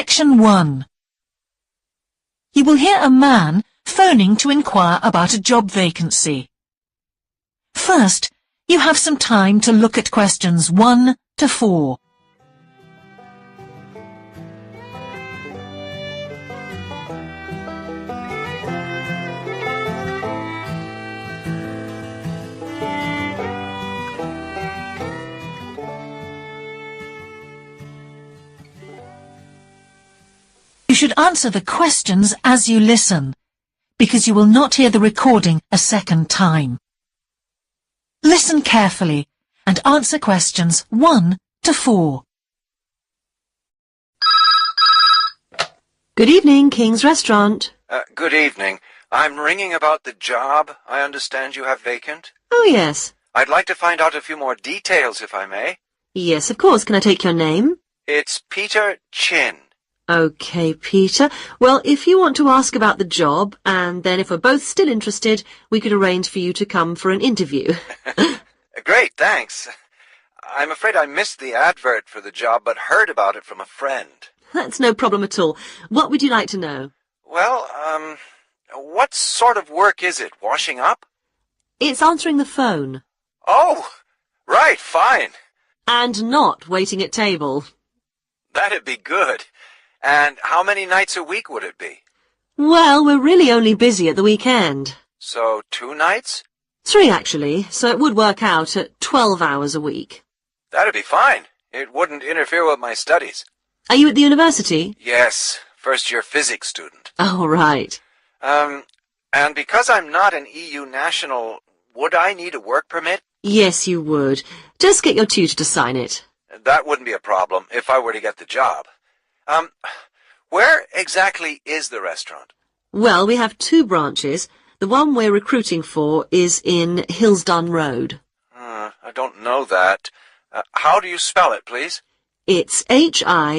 Section 1. You will hear a man phoning to inquire about a job vacancy. First, you have some time to look at questions 1 to 4. You should answer the questions as you listen, because you will not hear the recording a second time. Listen carefully and answer questions 1 to 4. Good evening, King's Restaurant. Good evening. I'm ringing about the job I understand you have vacant. Oh, yes. I'd like to find out a few more details, if I may. Yes, of course. Can I take your name? It's Peter Chin. OK, Peter. Well, if you want to ask about the job, and then if we're both still interested, we could arrange for you to come for an interview. Great, thanks. I'm afraid I missed the advert for the job, but heard about it from a friend. That's no problem at all. What would you like to know? Well, what sort of work is it? Washing up? It's answering the phone. Oh, right, fine. And not waiting at table. That'd be good. And how many nights a week would it be? Well, we're really only busy at the weekend. So 2 nights? 3, actually, so it would work out at 12 hours a week. That'd be fine. It wouldn't interfere with my studies. Are you at the university? Yes, first-year physics student. Oh, right. And because I'm not an EU national, would I need a work permit? Yes, you would. Just get your tutor to sign it. That wouldn't be a problem if I were to get the job. Where exactly is the restaurant? Well, we have 2 branches. The one we're recruiting for is in Hillsdon Road. I don't know that. How do you spell it, please? It's HILLSDUNNE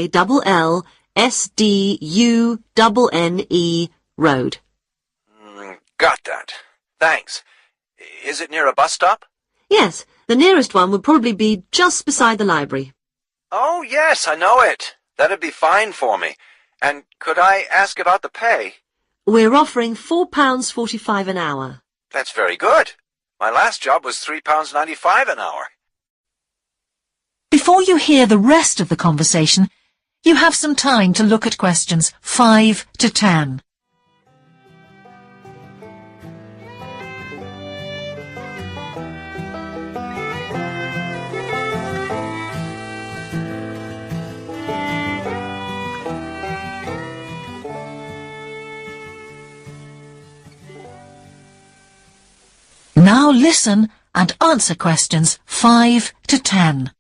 Road. Got that. Thanks. Is it near a bus stop? Yes, the nearest one would probably be just beside the library. Oh, yes, I know it. That'd be fine for me. And could I ask about the pay? We're offering £4.45 an hour. That's very good. My last job was £3.95 an hour. Before you hear the rest of the conversation, you have some time to look at questions 5 to 10. Now listen and answer questions 5 to 10.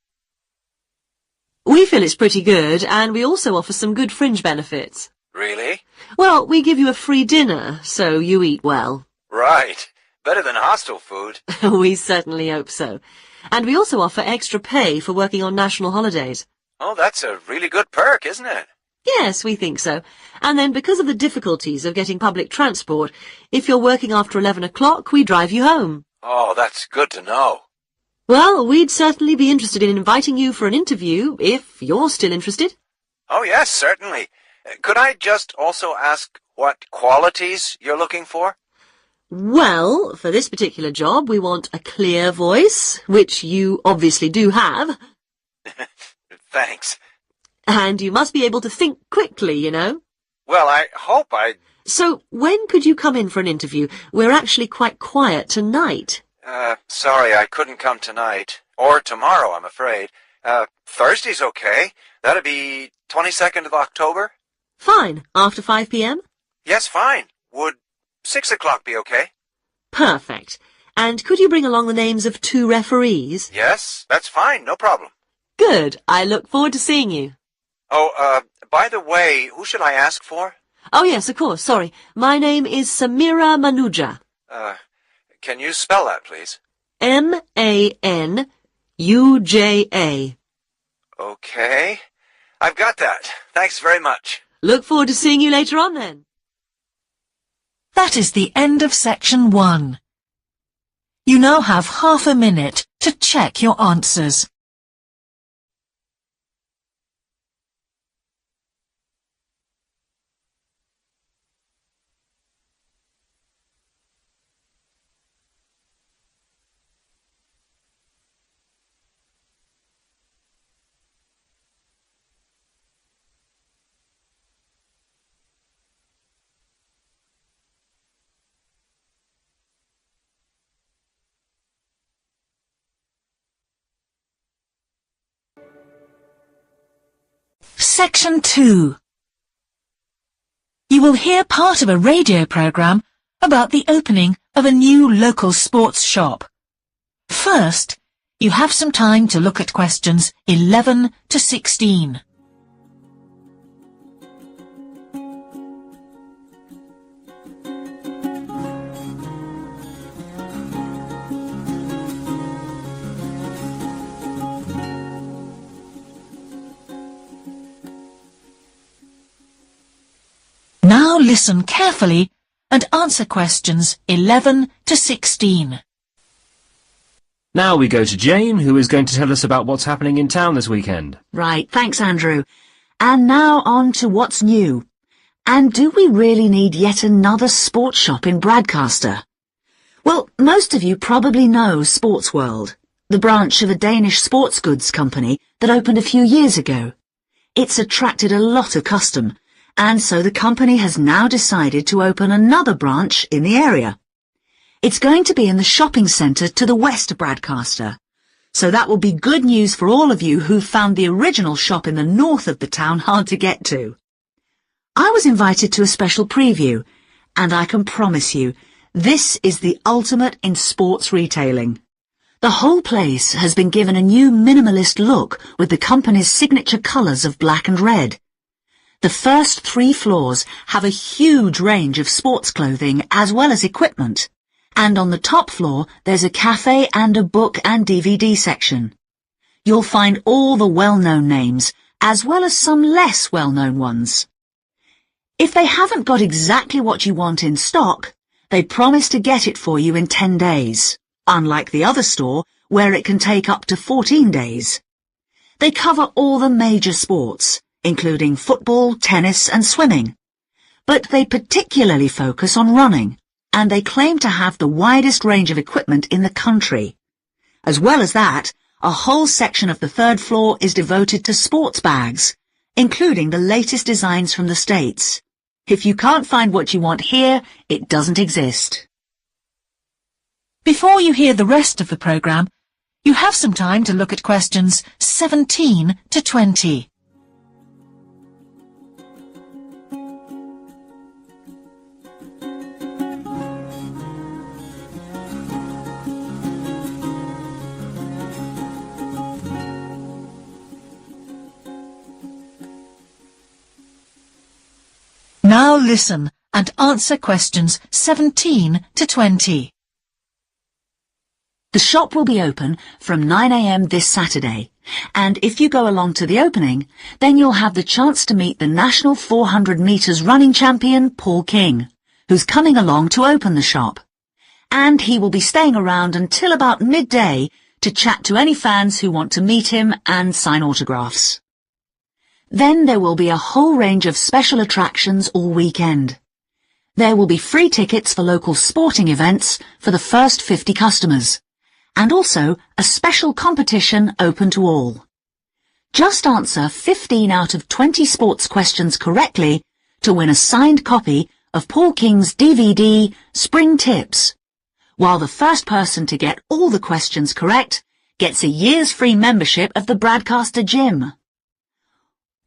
We feel it's pretty good, and we also offer some good fringe benefits. Really? Well, we give you a free dinner, so you eat well. Right. Better than hostel food. We certainly hope so. And we also offer extra pay for working on national holidays. Oh, that's a really good perk, isn't it? Yes, we think so. And then because of the difficulties of getting public transport, if you're working after 11 o'clock, we drive you home. Oh, that's good to know. Well, we'd certainly be interested in inviting you for an interview, if you're still interested. Oh, yes, certainly. Could I just also ask what qualities you're looking for? Well, for this particular job, we want a clear voice, which you obviously do have. Thanks. And you must be able to think quickly, you know. Well, I hope I... So, when could you come in for an interview? We're actually quite quiet tonight. Sorry, I couldn't come tonight. Or tomorrow, I'm afraid. Thursday's okay. That'd be 22nd of October. Fine. After 5 p.m.? Yes, fine. Would 6 o'clock be okay? Perfect. And could you bring along the names of 2 referees? Yes, that's fine. No problem. Good. I look forward to seeing you. Oh, by the way, who should I ask for? Oh, yes, of course. Sorry. My name is Samira Manuja. Can you spell that, please? M-A-N-U-J-A. Okay. I've got that. Thanks very much. Look forward to seeing you later on, then. That is the end of section 1. You now have half a minute to check your answers. Section 2. You will hear part of a radio programme about the opening of a new local sports shop. First, you have some time to look at questions 11 to 16. Now listen carefully and answer questions 11 to 16. Now we go to Jane, who is going to tell us about what's happening in town this weekend. Right, thanks Andrew. And now on to what's new. And do we really need yet another sports shop in Bradcaster? Well, most of you probably know Sports World, the branch of a Danish sports goods company that opened a few years ago. It's attracted a lot of custom, and so the company has now decided to open another branch in the area. It's going to be in the shopping centre to the west of Bradcaster, so that will be good news for all of you who found the original shop in the north of the town hard to get to. I was invited to a special preview, and I can promise you, this is the ultimate in sports retailing. The whole place has been given a new minimalist look with the company's signature colours of black and red. The first 3 floors have a huge range of sports clothing as well as equipment, and on the top floor there's a cafe and a book and DVD section. You'll find all the well-known names as well as some less well-known ones. If they haven't got exactly what you want in stock, they promise to get it for you in 10 days, unlike the other store where it can take up to 14 days. They cover all the major sports, including football, tennis and swimming. But they particularly focus on running, and they claim to have the widest range of equipment in the country. As well as that, a whole section of the 3rd floor is devoted to sports bags, including the latest designs from the States. If you can't find what you want here, it doesn't exist. Before you hear the rest of the programme, you have some time to look at questions 17 to 20. Now listen and answer questions 17 to 20. The shop will be open from 9 a.m. this Saturday, and if you go along to the opening, then you'll have the chance to meet the national 400 metres running champion, Paul King, who's coming along to open the shop. And he will be staying around until about midday to chat to any fans who want to meet him and sign autographs. Then there will be a whole range of special attractions all weekend. There will be free tickets for local sporting events for the first 50 customers, and also a special competition open to all. Just answer 15 out of 20 sports questions correctly to win a signed copy of Paul King's DVD, Spring Tips, while the first person to get all the questions correct gets a year's free membership of the Bradcaster Gym.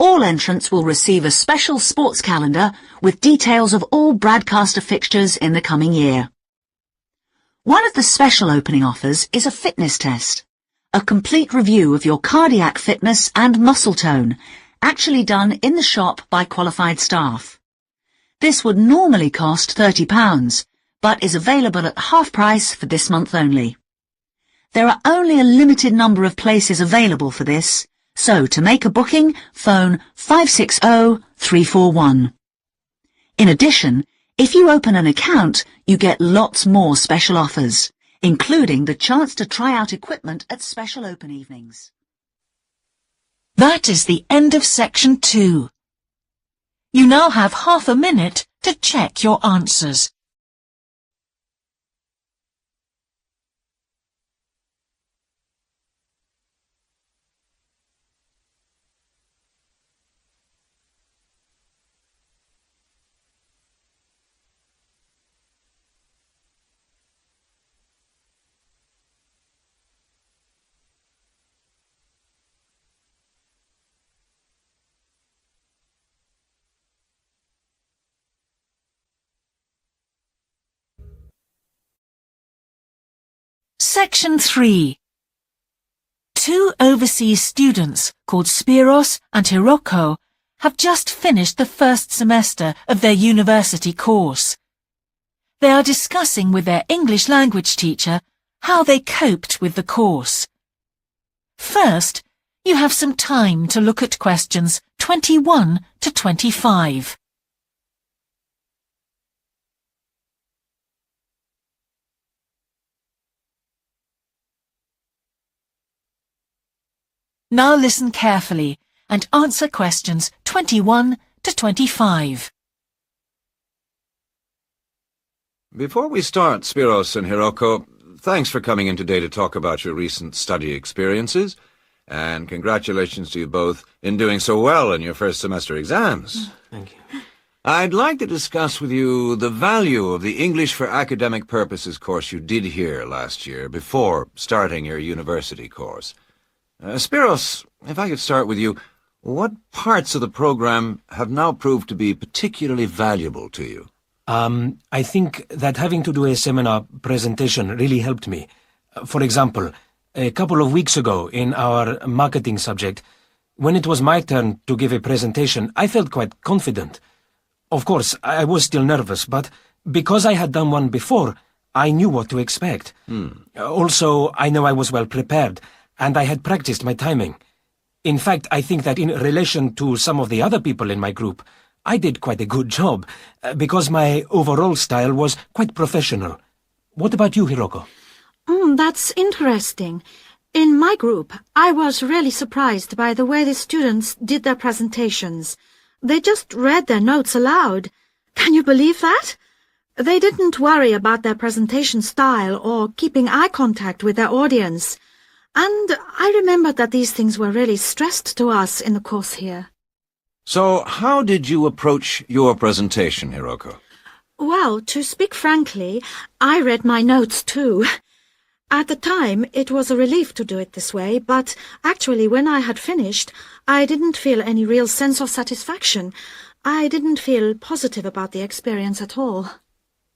All entrants will receive a special sports calendar with details of all Bradcaster fixtures in the coming year. One of the special opening offers is a fitness test, a complete review of your cardiac fitness and muscle tone, actually done in the shop by qualified staff. This would normally cost £30, but is available at half price for this month only. There are only a limited number of places available for this, so to make a booking, phone 560-341. In addition, if you open an account, you get lots more special offers, including the chance to try out equipment at special open evenings. That is the end of section 2. You now have half a minute to check your answers. Section 3. Two overseas students called Spiros and Hiroko have just finished the first semester of their university course. They are discussing with their English language teacher how they coped with the course. First, you have some time to look at questions 21 to 25. Now listen carefully and answer questions 21 to 25. Before we start, Spiros and Hiroko, thanks for coming in today to talk about your recent study experiences, and congratulations to you both in doing so well in your first semester exams. Thank you. I'd like to discuss with you the value of the English for Academic Purposes course you did here last year before starting your university course. Spiros, if I could start with you, what parts of the program have now proved to be particularly valuable to you? I think that having to do a seminar presentation really helped me. For example, a couple of weeks ago in our marketing subject, when it was my turn to give a presentation, I felt quite confident. Of course, I was still nervous, but because I had done one before, I knew what to expect. Also, I know I was well prepared, and I had practiced my timing. In fact, I think that in relation to some of the other people in my group, I did quite a good job, because my overall style was quite professional. What about you, Hiroko? That's interesting. In my group, I was really surprised by the way the students did their presentations. They just read their notes aloud. Can you believe that? They didn't worry about their presentation style or keeping eye contact with their audience. And I remembered that these things were really stressed to us in the course here. So, how did you approach your presentation, Hiroko? Well, to speak frankly, I read my notes too. At the time, it was a relief to do it this way, but actually when I had finished, I didn't feel any real sense of satisfaction. I didn't feel positive about the experience at all.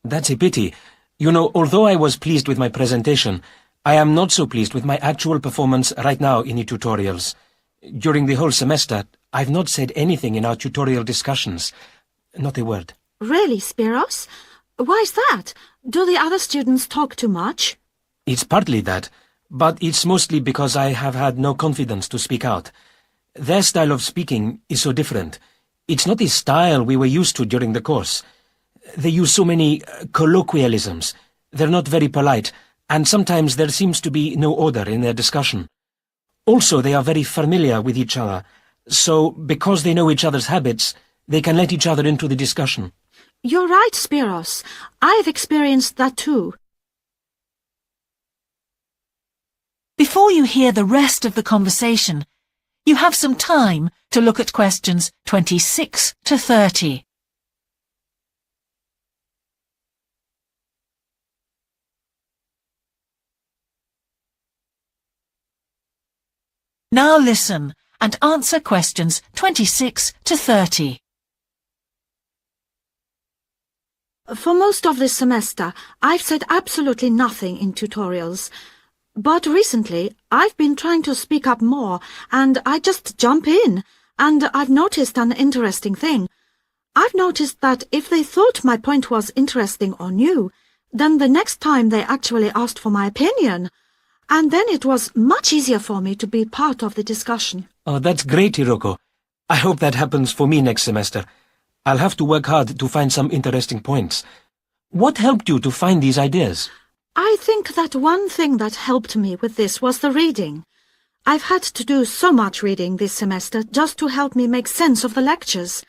That's a pity. You know, although I was pleased with my presentation, I am not so pleased with my actual performance right now in the tutorials. During the whole semester, I've not said anything in our tutorial discussions. Not a word. Really, Spiros? Why's that? Do the other students talk too much? It's partly that, but it's mostly because I have had no confidence to speak out. Their style of speaking is so different. It's not the style we were used to during the course. They use so many colloquialisms. They're not very polite, and sometimes there seems to be no order in their discussion. Also, they are very familiar with each other, so because they know each other's habits, they can let each other into the discussion. You're right, Spiros. I've experienced that too. Before you hear the rest of the conversation, you have some time to look at questions 26 to 30. Now listen and answer questions 26 to 30. For most of this semester, I've said absolutely nothing in tutorials. But recently, I've been trying to speak up more, and I just jump in, and I've noticed an interesting thing. I've noticed that if they thought my point was interesting or new, then the next time they actually asked for my opinion. And then it was much easier for me to be part of the discussion. Oh, that's great, Hiroko. I hope that happens for me next semester. I'll have to work hard to find some interesting points. What helped you to find these ideas? I think that one thing that helped me with this was the reading. I've had to do so much reading this semester just to help me make sense of the lectures.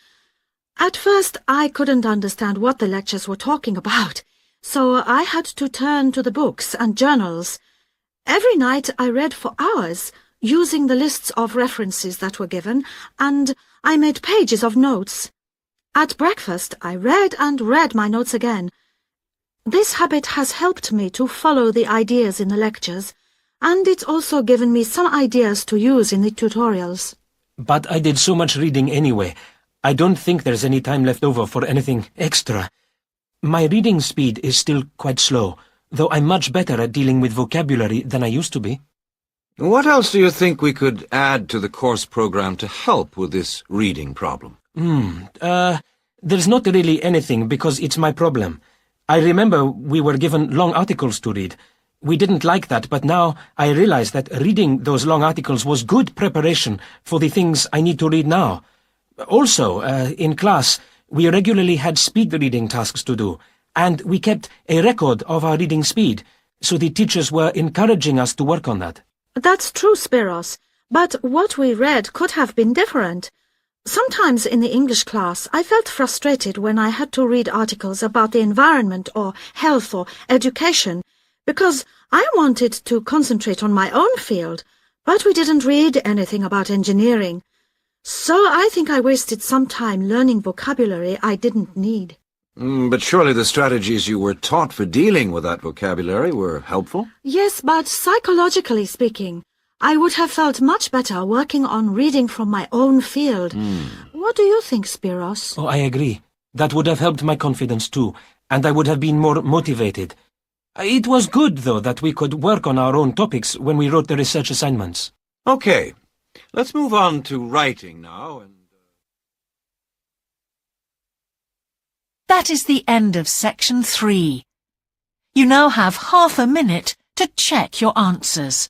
At first, I couldn't understand what the lectures were talking about, so I had to turn to the books and journals. Every night I read for hours, using the lists of references that were given, and I made pages of notes. At breakfast, I read and read my notes again. This habit has helped me to follow the ideas in the lectures, and it's also given me some ideas to use in the tutorials. But I did so much reading anyway. I don't think there's any time left over for anything extra. My reading speed is still quite slow, though I'm much better at dealing with vocabulary than I used to be. What else do you think we could add to the course program to help with this reading problem? There's not really anything because it's my problem. I remember we were given long articles to read. We didn't like that, but now I realize that reading those long articles was good preparation for the things I need to read now. Also, in class, we regularly had speed reading tasks to do, and we kept a record of our reading speed, so the teachers were encouraging us to work on that. That's true, Spiros, but what we read could have been different. Sometimes in the English class, I felt frustrated when I had to read articles about the environment or health or education, because I wanted to concentrate on my own field, but we didn't read anything about engineering. So I think I wasted some time learning vocabulary I didn't need. But surely the strategies you were taught for dealing with that vocabulary were helpful? Yes, but psychologically speaking, I would have felt much better working on reading from my own field. What do you think, Spiros? Oh, I agree. That would have helped my confidence too, and I would have been more motivated. It was good, though, that we could work on our own topics when we wrote the research assignments. Okay, let's move on to writing now. That is the end of section 3. You now have half a minute to check your answers.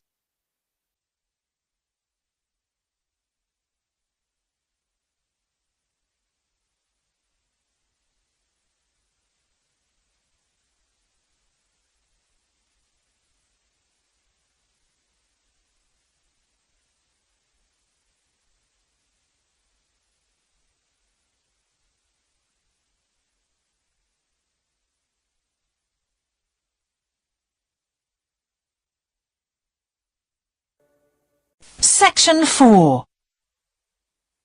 Section 4.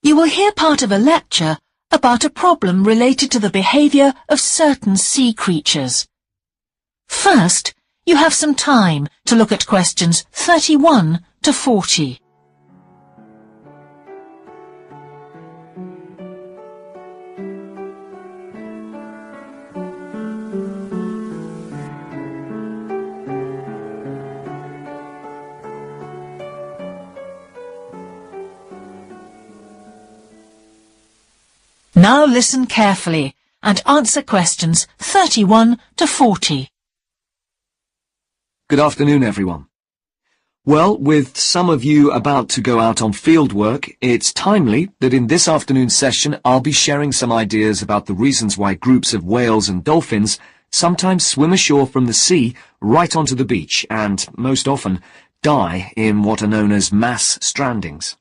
You will hear part of a lecture about a problem related to the behaviour of certain sea creatures. First, you have some time to look at questions 31 to 40. Now listen carefully and answer questions 31 to 40. Good afternoon, everyone. Well, with some of you about to go out on field work, it's timely that in this afternoon's session I'll be sharing some ideas about the reasons why groups of whales and dolphins sometimes swim ashore from the sea right onto the beach and, most often, die in what are known as mass strandings.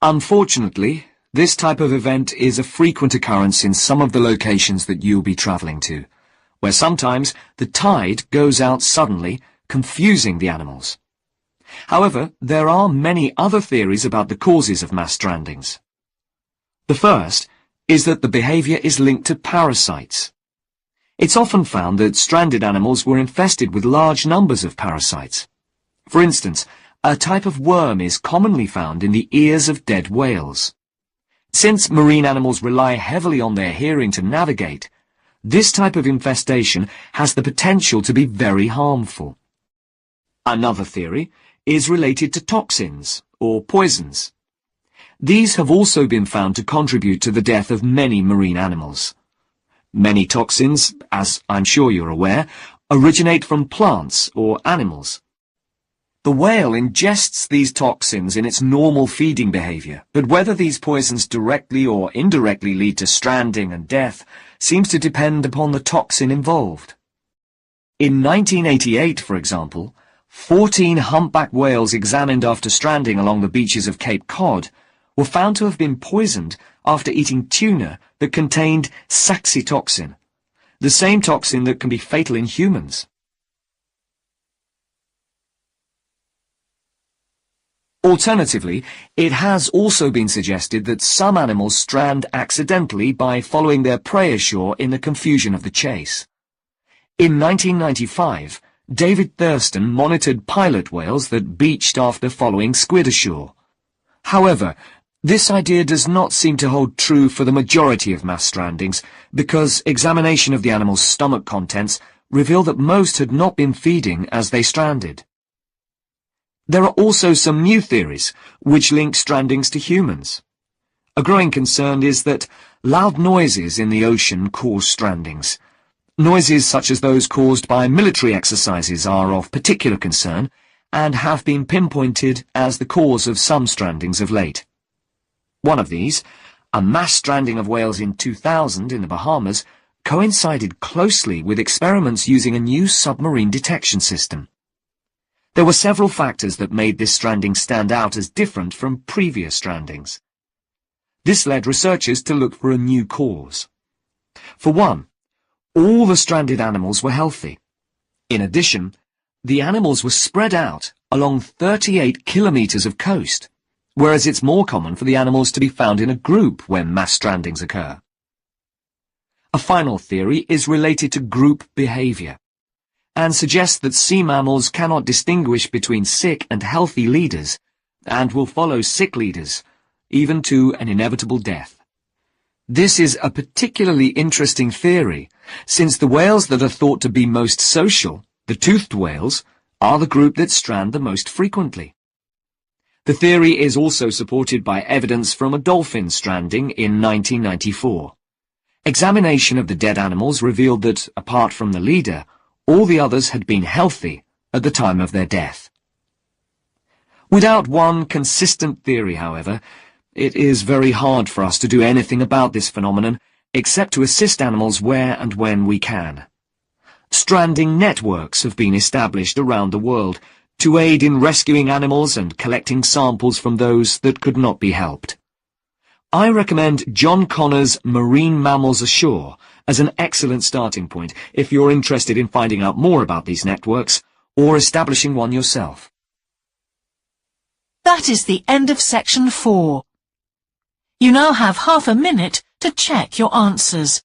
Unfortunately, this type of event is a frequent occurrence in some of the locations that you'll be travelling to, where sometimes the tide goes out suddenly, confusing the animals. However, there are many other theories about the causes of mass strandings. The first is that the behaviour is linked to parasites. It's often found that stranded animals were infested with large numbers of parasites. For instance, a type of worm is commonly found in the ears of dead whales. Since marine animals rely heavily on their hearing to navigate, this type of infestation has the potential to be very harmful. Another theory is related to toxins, or poisons. These have also been found to contribute to the death of many marine animals. Many toxins, as I'm sure you're aware, originate from plants or animals. The whale ingests these toxins in its normal feeding behaviour, but whether these poisons directly or indirectly lead to stranding and death seems to depend upon the toxin involved. In 1988, for example, 14 humpback whales examined after stranding along the beaches of Cape Cod were found to have been poisoned after eating tuna that contained saxitoxin, the same toxin that can be fatal in humans. Alternatively, it has also been suggested that some animals strand accidentally by following their prey ashore in the confusion of the chase. In 1995, David Thurston monitored pilot whales that beached after following squid ashore. However, this idea does not seem to hold true for the majority of mass strandings because examination of the animal's stomach contents reveal that most had not been feeding as they stranded. There are also some new theories which link strandings to humans. A growing concern is that loud noises in the ocean cause strandings. Noises such as those caused by military exercises are of particular concern and have been pinpointed as the cause of some strandings of late. One of these, a mass stranding of whales in 2000 in the Bahamas, coincided closely with experiments using a new submarine detection system. There were several factors that made this stranding stand out as different from previous strandings. This led researchers to look for a new cause. For one, all the stranded animals were healthy. In addition, the animals were spread out along 38 kilometers of coast, whereas it's more common for the animals to be found in a group when mass strandings occur. A final theory is related to group behavior, and suggests that sea mammals cannot distinguish between sick and healthy leaders, and will follow sick leaders, even to an inevitable death. This is a particularly interesting theory, since the whales that are thought to be most social, the toothed whales, are the group that strand the most frequently. The theory is also supported by evidence from a dolphin stranding in 1994. Examination of the dead animals revealed that, apart from the leader, all the others had been healthy at the time of their death. Without one consistent theory, however, it is very hard for us to do anything about this phenomenon except to assist animals where and when we can. Stranding networks have been established around the world to aid in rescuing animals and collecting samples from those that could not be helped. I recommend John Connor's Marine Mammals Ashore as an excellent starting point if you're interested in finding out more about these networks or establishing one yourself. That is the end of section 4. You now have half a minute to check your answers.